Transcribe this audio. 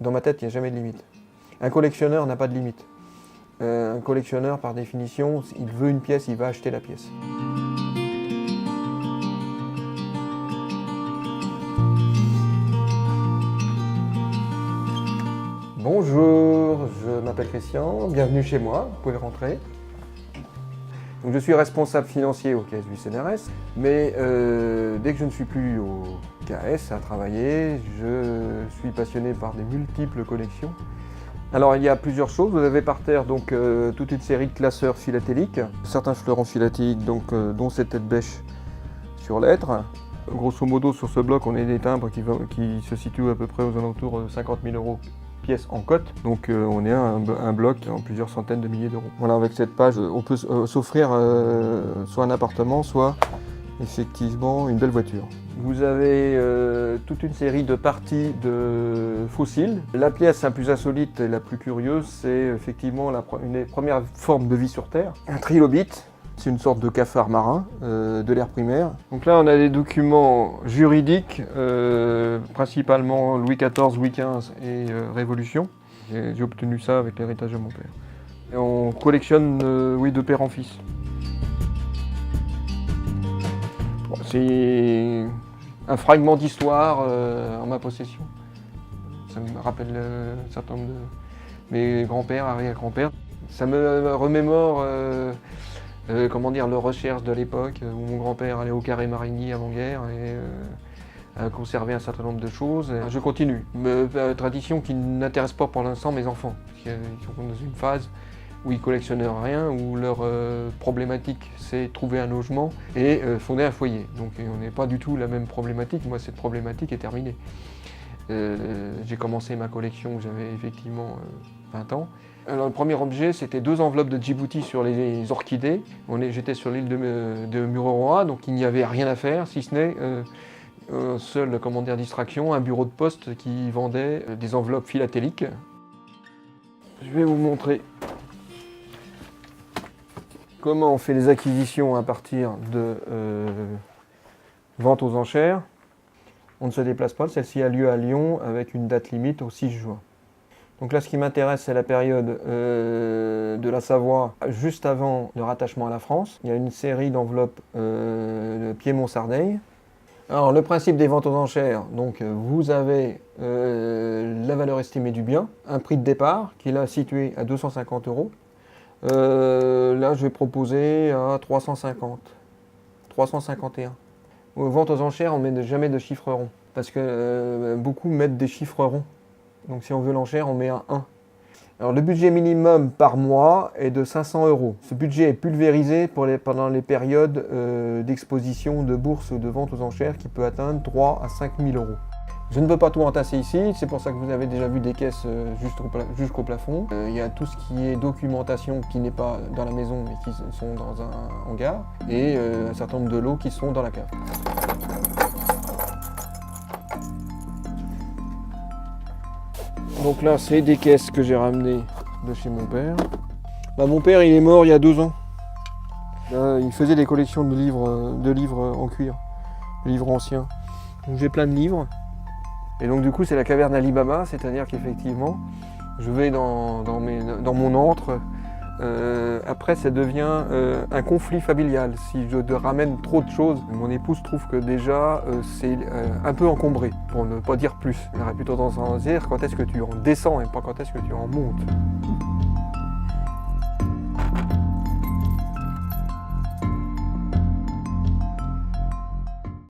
Dans ma tête, il n'y a jamais de limite. Un collectionneur n'a pas de limite. Un collectionneur, par définition, il veut une pièce, il va acheter la pièce. Bonjour, je m'appelle Christian, bienvenue chez moi, vous pouvez rentrer. Donc, je suis responsable financier au KS du CNRS, mais dès que je ne suis plus au KS à travailler, je suis passionné par des multiples collections. Alors il y a plusieurs choses, vous avez par terre donc, toute une série de classeurs philatéliques, certains fleurons philatéliques donc, dont cette tête bêche sur lettres. Grosso modo sur ce bloc on a des timbres qui se situent à peu près aux alentours de 50 000 € pièce en cote, donc on est un bloc en plusieurs centaines de milliers d'euros. Voilà, avec cette page on peut s'offrir soit un appartement, soit effectivement une belle voiture. Vous avez toute une série de parties de fossiles. La pièce la plus insolite et la plus curieuse, c'est effectivement une des premières formes de vie sur Terre. Un trilobite, c'est une sorte de cafard marin de l'ère primaire. Donc là, on a des documents juridiques, principalement Louis XIV, Louis XV et Révolution. J'ai obtenu ça avec l'héritage de mon père. Et on collectionne, oui, de père en fils. Bon, c'est un fragment d'histoire en ma possession. Ça me rappelle un certain nombre de mes grands-pères, arrière-grands-pères. Ça me remémore comment dire, le recherche de l'époque où mon grand-père allait au Carré Marigny avant-guerre et a conservé un certain nombre de choses. Je continue. Tradition qui n'intéresse pas pour l'instant mes enfants. Ils sont dans une phase où ils collectionnent rien, où leur problématique c'est trouver un logement et fonder un foyer. Donc on n'est pas du tout la même problématique. Moi cette problématique est terminée. J'ai commencé ma collection, j'avais effectivement 20 ans. Alors, le premier objet, c'était 2 enveloppes de Djibouti sur les orchidées. J'étais sur l'île de Mururoa, donc il n'y avait rien à faire, si ce n'est seule distraction, un bureau de poste qui vendait des enveloppes philatéliques. Je vais vous montrer comment on fait les acquisitions à partir de vente aux enchères. On ne se déplace pas, celle-ci a lieu à Lyon avec une date limite au 6 juin. Donc là, ce qui m'intéresse, c'est la période de la Savoie, juste avant le rattachement à la France. Il y a une série d'enveloppes de Piémont-Sardaigne. Alors, le principe des ventes aux enchères, donc vous avez la valeur estimée du bien, un prix de départ qui est là situé à 250 €. Là, je vais proposer à 350, 351. Aux ventes aux enchères, on ne met jamais de chiffres ronds, parce que beaucoup mettent des chiffres ronds. Donc si on veut l'enchère, on met un 1. Alors le budget minimum par mois est de 500 €. Ce budget est pulvérisé pendant les périodes d'exposition, de bourse ou de vente aux enchères qui peut atteindre 3 à 5 000 €. Je ne peux pas tout entasser ici, c'est pour ça que vous avez déjà vu des caisses jusqu'au plafond. Il y a tout ce qui est documentation qui n'est pas dans la maison mais qui sont dans un hangar et un certain nombre de lots qui sont dans la cave. Donc là, c'est des caisses que j'ai ramenées de chez mon père. Mon père, il est mort il y a 2 ans. Il faisait des collections de livres en cuir, de livres anciens. Donc j'ai plein de livres. Et donc du coup, c'est la caverne Ali Baba, c'est-à-dire qu'effectivement, je vais dans mon antre. Après, ça devient un conflit familial. Si je ramène trop de choses, mon épouse trouve que déjà c'est un peu encombré, pour ne pas dire plus. Elle aurait plutôt tendance à dire quand est-ce que tu en descends et pas quand est-ce que tu en montes.